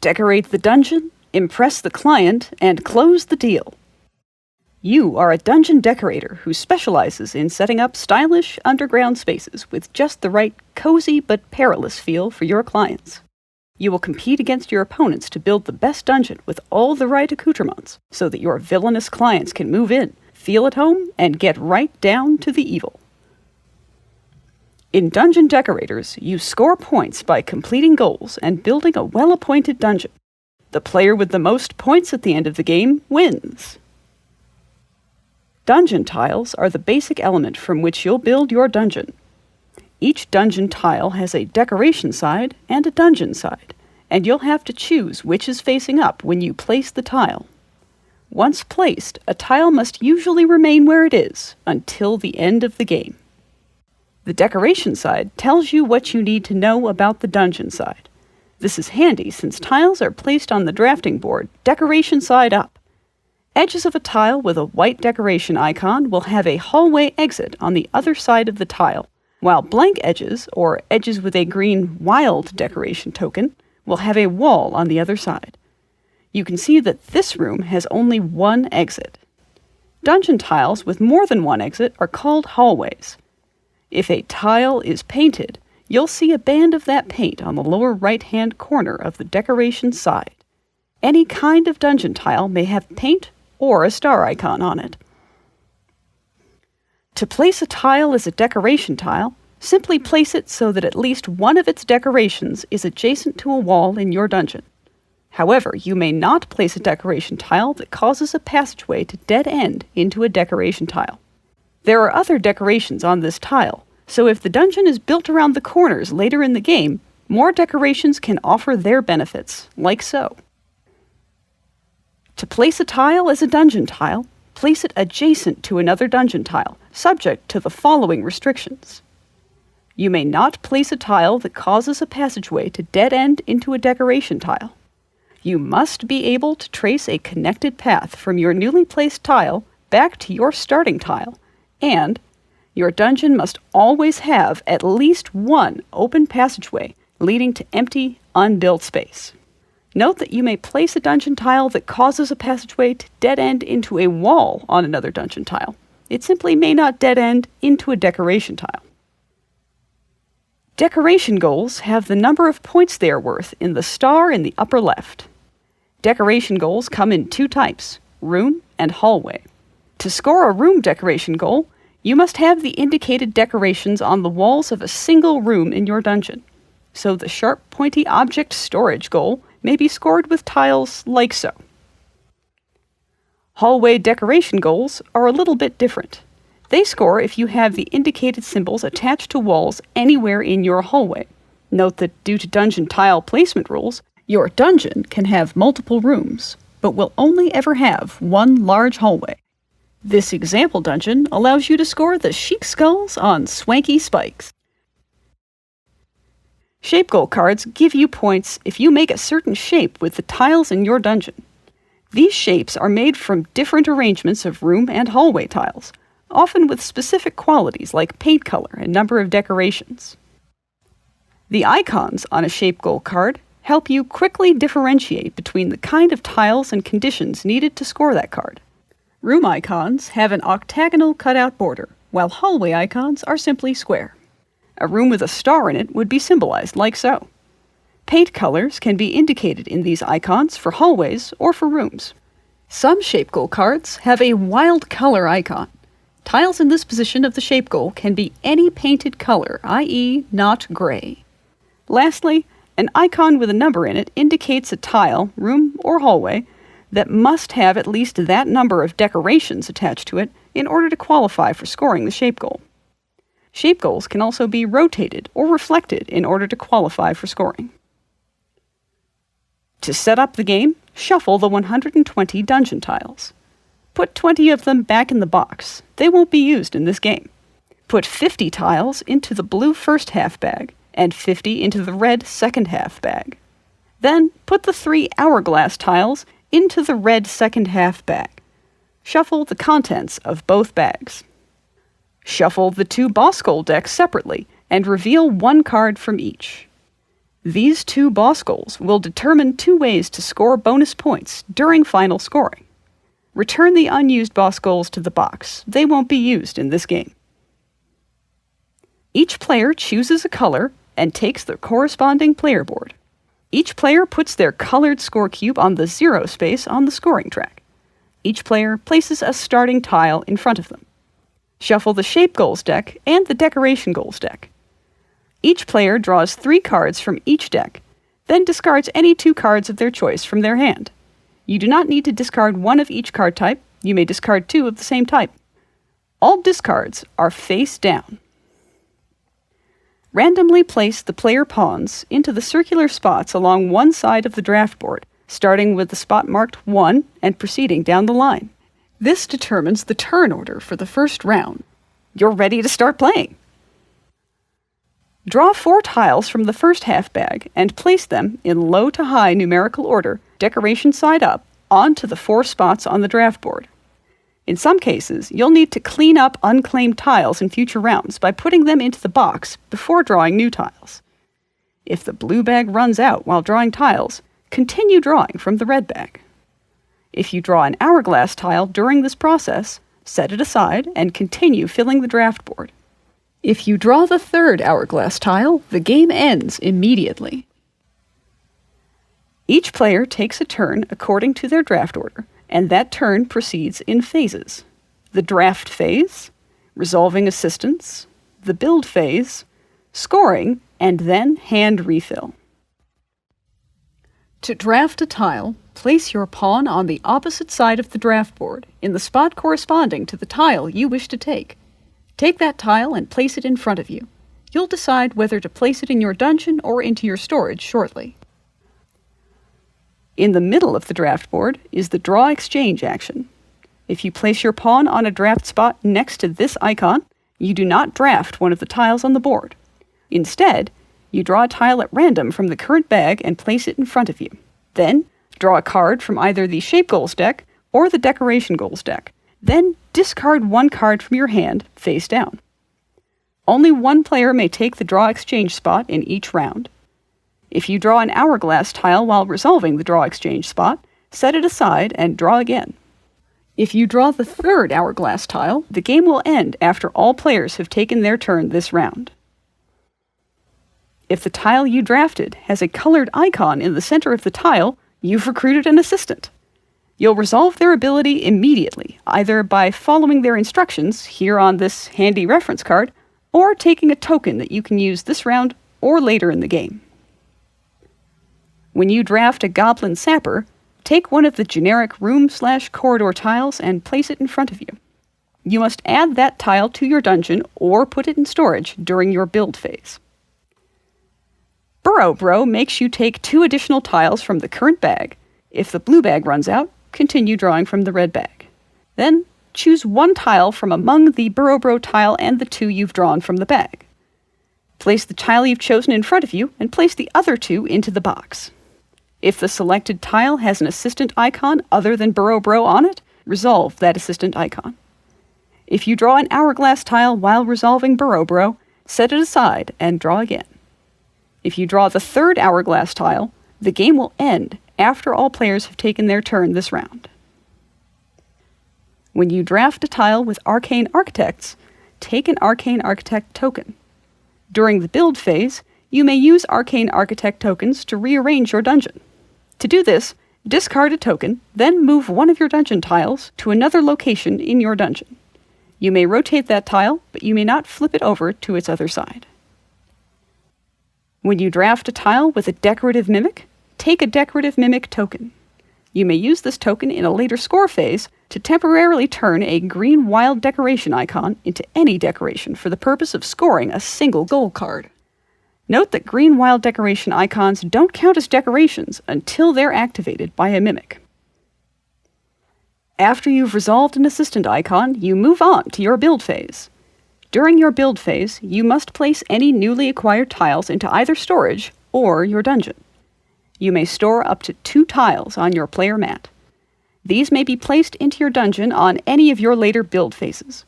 Decorate the dungeon, impress the client, and close the deal. You are a dungeon decorator who specializes in setting up stylish underground spaces with just the right cozy but perilous feel for your clients. You will compete against your opponents to build the best dungeon with all the right accoutrements so that your villainous clients can move in, feel at home, and get right down to the evil. In Dungeon Decorators, you score points by completing goals and building a well-appointed dungeon. The player with the most points at the end of the game wins. Dungeon tiles are the basic element from which you'll build your dungeon. Each dungeon tile has a decoration side and a dungeon side, and you'll have to choose which is facing up when you place the tile. Once placed, a tile must usually remain where it is until the end of the game. The decoration side tells you what you need to know about the dungeon side. This is handy since tiles are placed on the drafting board decoration side up. Edges of a tile with a white decoration icon will have a hallway exit on the other side of the tile, while blank edges, or edges with a green wild decoration token, will have a wall on the other side. You can see that this room has only one exit. Dungeon tiles with more than one exit are called hallways. If a tile is painted, you'll see a band of that paint on the lower right-hand corner of the decoration side. Any kind of dungeon tile may have paint or a star icon on it. To place a tile as a decoration tile, simply place it so that at least one of its decorations is adjacent to a wall in your dungeon. However, you may not place a decoration tile that causes a passageway to dead end into a decoration tile. There are other decorations on this tile, so if the dungeon is built around the corners later in the game, more decorations can offer their benefits, like so. To place a tile as a dungeon tile, place it adjacent to another dungeon tile, subject to the following restrictions. You may not place a tile that causes a passageway to dead end into a decoration tile. You must be able to trace a connected path from your newly placed tile back to your starting tile, and your dungeon must always have at least one open passageway leading to empty, unbuilt space. Note that you may place a dungeon tile that causes a passageway to dead end into a wall on another dungeon tile. It simply may not dead end into a decoration tile. Decoration goals have the number of points they are worth in the star in the upper left. Decoration goals come in two types, room and hallway. To score a room decoration goal, you must have the indicated decorations on the walls of a single room in your dungeon. So the sharp, pointy object storage goal may be scored with tiles like so. Hallway decoration goals are a little bit different. They score if you have the indicated symbols attached to walls anywhere in your hallway. Note that due to dungeon tile placement rules, your dungeon can have multiple rooms, but will only ever have one large hallway. This example dungeon allows you to score the chic skulls on swanky spikes. Shape goal cards give you points if you make a certain shape with the tiles in your dungeon. These shapes are made from different arrangements of room and hallway tiles, often with specific qualities like paint color and number of decorations. The icons on a shape goal card help you quickly differentiate between the kind of tiles and conditions needed to score that card. Room icons have an octagonal cutout border, while hallway icons are simply square. A room with a star in it would be symbolized like so. Paint colors can be indicated in these icons for hallways or for rooms. Some shape goal cards have a wild color icon. Tiles in this position of the shape goal can be any painted color, i.e. not gray. Lastly, an icon with a number in it indicates a tile, room, or hallway that must have at least that number of decorations attached to it in order to qualify for scoring the shape goal. Shape goals can also be rotated or reflected in order to qualify for scoring. To set up the game, shuffle the 120 dungeon tiles. Put 20 of them back in the box. They won't be used in this game. Put 50 tiles into the blue first half bag and 50 into the red second half bag. Then put the 3 hourglass tiles into the red second half bag. Shuffle the contents of both bags. Shuffle the 2 boss goal decks separately and reveal one card from each. These 2 boss goals will determine 2 ways to score bonus points during final scoring. Return the unused boss goals to the box. They won't be used in this game. Each player chooses a color and takes the corresponding player board. Each player puts their colored score cube on the 0 space on the scoring track. Each player places a starting tile in front of them. Shuffle the shape goals deck and the decoration goals deck. Each player draws 3 cards from each deck, then discards any 2 cards of their choice from their hand. You do not need to discard 1 of each card type. You may discard 2 of the same type. All discards are face down. Randomly place the player pawns into the circular spots along one side of the draft board, starting with the spot marked 1 and proceeding down the line. This determines the turn order for the first round. You're ready to start playing. Draw 4 tiles from the first half bag and place them in low to high numerical order, decoration side up, onto the 4 spots on the draft board. In some cases, you'll need to clean up unclaimed tiles in future rounds by putting them into the box before drawing new tiles. If the blue bag runs out while drawing tiles, continue drawing from the red bag. If you draw an hourglass tile during this process, set it aside and continue filling the draft board. If you draw the 3rd hourglass tile, the game ends immediately. Each player takes a turn according to their draft order, and that turn proceeds in phases. The draft phase, resolving assistance, the build phase, scoring, and then hand refill. To draft a tile, place your pawn on the opposite side of the draft board, in the spot corresponding to the tile you wish to take. Take that tile and place it in front of you. You'll decide whether to place it in your dungeon or into your storage shortly. In the middle of the draft board is the draw exchange action. If you place your pawn on a draft spot next to this icon, you do not draft one of the tiles on the board. Instead, you draw a tile at random from the current bag and place it in front of you. Then, draw a card from either the shape goals deck or the decoration goals deck. Then, discard 1 card from your hand, face down. Only 1 player may take the draw exchange spot in each round. If you draw an hourglass tile while resolving the draw exchange spot, set it aside and draw again. If you draw the 3rd hourglass tile, the game will end after all players have taken their turn this round. If the tile you drafted has a colored icon in the center of the tile, you've recruited an assistant. You'll resolve their ability immediately, either by following their instructions here on this handy reference card, or taking a token that you can use this round or later in the game. When you draft a goblin sapper, take one of the generic room/corridor tiles and place it in front of you. You must add that tile to your dungeon or put it in storage during your build phase. Burrow Bro makes you take 2 additional tiles from the current bag. If the blue bag runs out, continue drawing from the red bag. Then, choose 1 tile from among the Burrow Bro tile and the 2 you've drawn from the bag. Place the tile you've chosen in front of you and place the other 2 into the box. If the selected tile has an assistant icon other than Burrow Bro on it, resolve that assistant icon. If you draw an hourglass tile while resolving Burrow Bro, set it aside and draw again. If you draw the 3rd hourglass tile, the game will end after all players have taken their turn this round. When you draft a tile with Arcane Architects, take an Arcane Architect token. During the build phase, you may use Arcane Architect tokens to rearrange your dungeon. To do this, discard a token, then move one of your dungeon tiles to another location in your dungeon. You may rotate that tile, but you may not flip it over to its other side. When you draft a tile with a decorative mimic, take a decorative mimic token. You may use this token in a later score phase to temporarily turn a green wild decoration icon into any decoration for the purpose of scoring a single goal card. Note that green wild decoration icons don't count as decorations until they're activated by a mimic. After you've resolved an assistant icon, you move on to your build phase. During your build phase, you must place any newly acquired tiles into either storage or your dungeon. You may store up to 2 tiles on your player mat. These may be placed into your dungeon on any of your later build phases.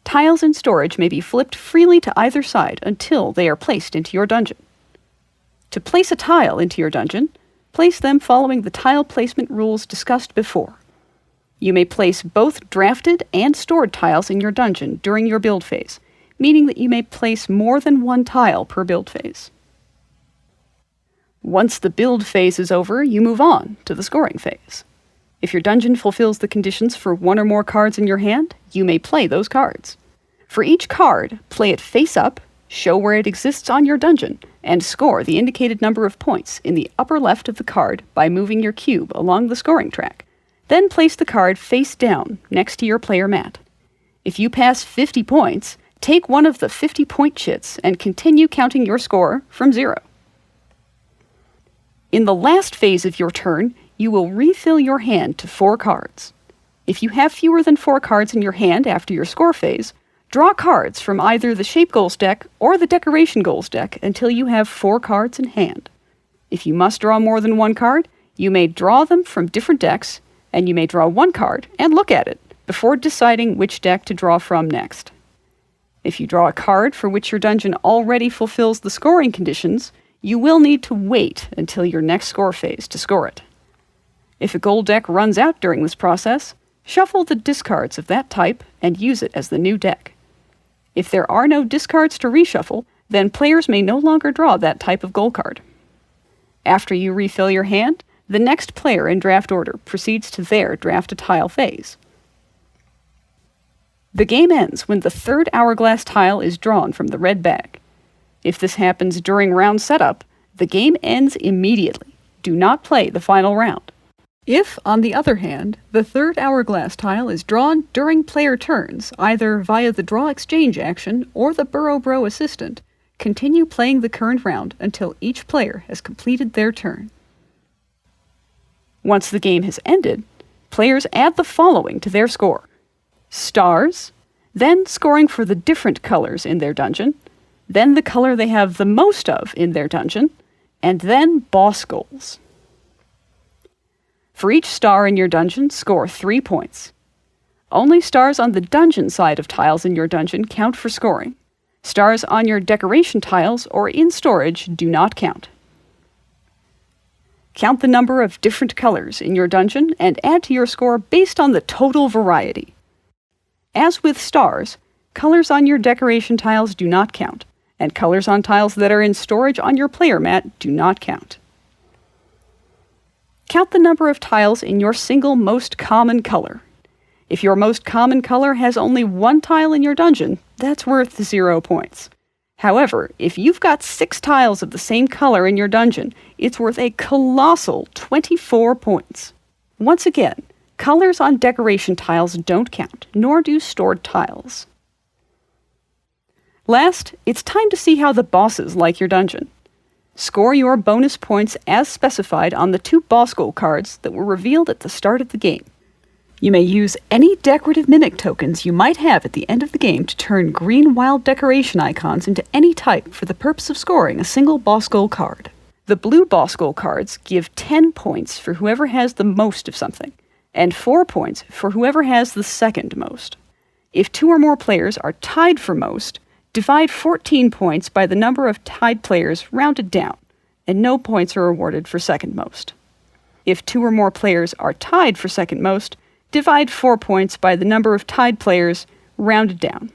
Tiles in storage may be flipped freely to either side until they are placed into your dungeon. To place a tile into your dungeon, place them following the tile placement rules discussed before. You may place both drafted and stored tiles in your dungeon during your build phase, meaning that you may place more than one tile per build phase. Once the build phase is over, you move on to the scoring phase. If your dungeon fulfills the conditions for one or more cards in your hand, you may play those cards. For each card, play it face up, show where it exists on your dungeon, and score the indicated number of points in the upper left of the card by moving your cube along the scoring track. Then place the card face down next to your player mat. If you pass 50 points, take one of the 50-point chits and continue counting your score from 0. In the last phase of your turn, you will refill your hand to 4 cards. If you have fewer than 4 cards in your hand after your score phase, draw cards from either the Shape Goals deck or the Decoration Goals deck until you have 4 cards in hand. If you must draw more than 1 card, you may draw them from different decks, and you may draw 1 card and look at it before deciding which deck to draw from next. If you draw a card for which your dungeon already fulfills the scoring conditions, you will need to wait until your next score phase to score it. If a gold deck runs out during this process, shuffle the discards of that type and use it as the new deck. If there are no discards to reshuffle, then players may no longer draw that type of gold card. After you refill your hand, the next player in draft order proceeds to their draft a tile phase. The game ends when the 3rd hourglass tile is drawn from the red bag. If this happens during round setup, the game ends immediately. Do not play the final round. If, on the other hand, the 3rd hourglass tile is drawn during player turns, either via the draw exchange action or the Burrow Bro assistant, continue playing the current round until each player has completed their turn. Once the game has ended, players add the following to their score: stars, then scoring for the different colors in their dungeon, then the color they have the most of in their dungeon, and then boss goals. For each star in your dungeon, score 3 points. Only stars on the dungeon side of tiles in your dungeon count for scoring. Stars on your decoration tiles or in storage do not count. Count the number of different colors in your dungeon and add to your score based on the total variety. As with stars, colors on your decoration tiles do not count, and colors on tiles that are in storage on your player mat do not count. Count the number of tiles in your single most common color. If your most common color has only 1 tile in your dungeon, that's worth 0 points. However, if you've got 6 tiles of the same color in your dungeon, it's worth a colossal 24 points. Once again, colors on decoration tiles don't count, nor do stored tiles. Last, it's time to see how the bosses like your dungeon. Score your bonus points as specified on the 2 boss goal cards that were revealed at the start of the game. You may use any decorative mimic tokens you might have at the end of the game to turn green wild decoration icons into any type for the purpose of scoring a single boss goal card. The blue boss goal cards give 10 points for whoever has the most of something, and 4 points for whoever has the second most. If 2 or more players are tied for most, divide 14 points by the number of tied players rounded down, and no points are awarded for second most. If 2 or more players are tied for second most, divide 4 points by the number of tied players rounded down.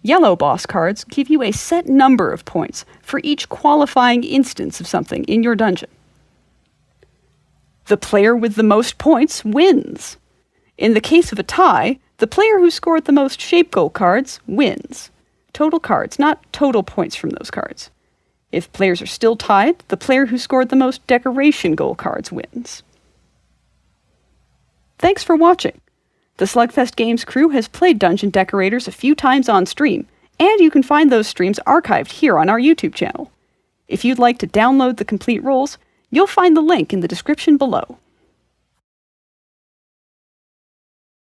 Yellow boss cards give you a set number of points for each qualifying instance of something in your dungeon. The player with the most points wins. In the case of a tie, the player who scored the most shape goal cards wins. Total cards, not total points from those cards. If players are still tied, the player who scored the most decoration goal cards wins. Thanks for watching. The SlugFest Games crew has played Dungeon Decorators a few times on stream, and you can find those streams archived here on our YouTube channel. If you'd like to download the complete rules, you'll find the link in the description below.